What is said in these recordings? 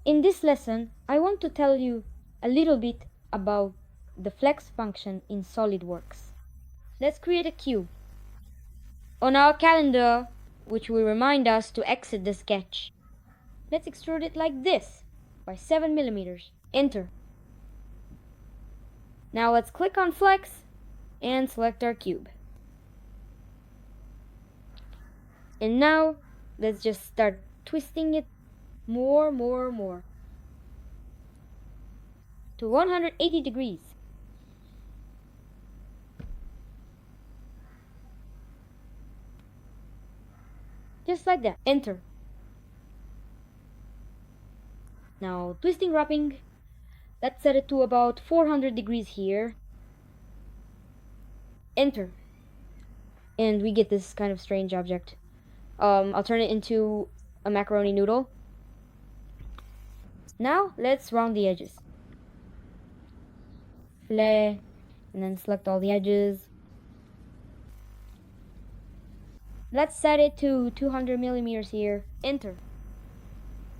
In this lesson, I want to tell you a little bit about the flex function in SolidWorks. Let's create a cube. On our calendar, which will remind us to exit the sketch, let's extrude it like this by 7 millimeters. Enter. Now let's click on flex and select our cube. And now let's just start twisting it more to 180 degrees. Just like that. Enter. Now twisting wrapping, let's set it to about 400 degrees here. Enter. And we get this kind of strange object. I'll turn it into a macaroni noodle. Now let's round the edges. Fillet, and then select all the edges. Let's set it to 200 millimeters here. Enter.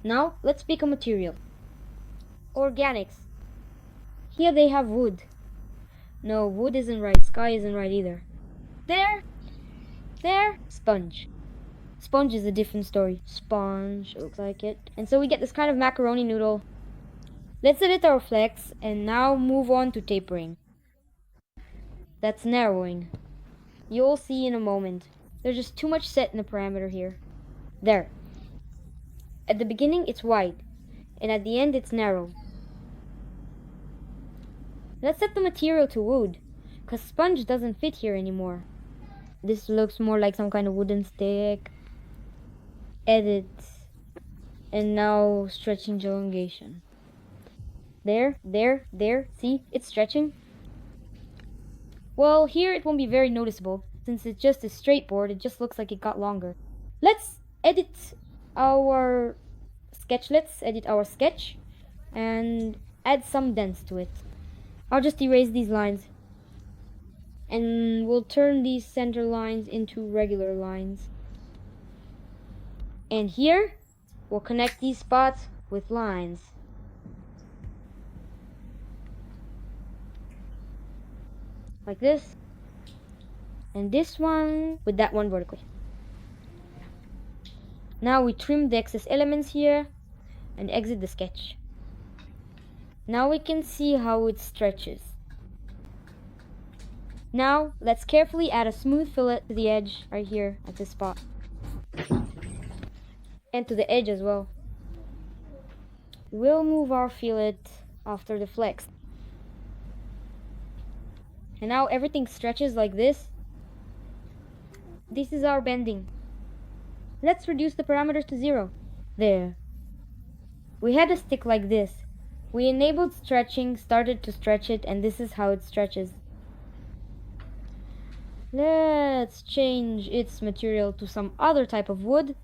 Now let's pick a material. Organics. Here they have wood. No, wood isn't right. Sky isn't right either. There. Sponge. Sponge is a different story. Sponge, looks like it. And so we get this kind of macaroni noodle. Let's edit our flex and now move on to tapering. That's narrowing. You'll see in a moment. There's just too much set in the parameter here. There. At the beginning it's wide, and at the end it's narrow. Let's set the material to wood, because sponge doesn't fit here anymore. This looks more like some kind of wooden stick. Edit. And now stretching elongation. There. See? It's stretching. Well, here it won't be very noticeable. Since it's just a straight board, it just looks like it got longer. Let's edit our sketch and add some dents to it. I'll just erase these lines. And we'll turn these center lines into regular lines. And here, we'll connect these spots with lines. Like this. And this one with that one vertically. Now we trim the excess elements here and exit the sketch. Now we can see how it stretches. Now let's carefully add a smooth fillet to the edge right here at this spot. And to the edge as well. We'll move our fillet after the flex. And now everything stretches like this. This is our bending. Let's reduce the parameters to 0. There. We had a stick like this. We enabled stretching, started to stretch it, and this is how it stretches. Let's change its material to some other type of wood.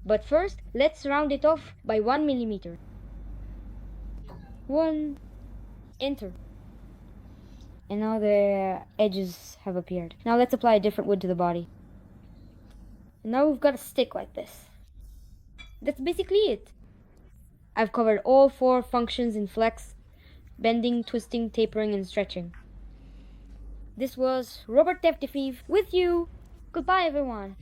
But first, let's round it off by 1 millimeter. 1. Enter. And now the edges have appeared. Now let's apply a different wood to the body. And now we've got a stick like this. That's basically it. I've covered all 4 functions in flex: bending, twisting, tapering, and stretching. This was Robert Teftefiv with you. Goodbye, everyone.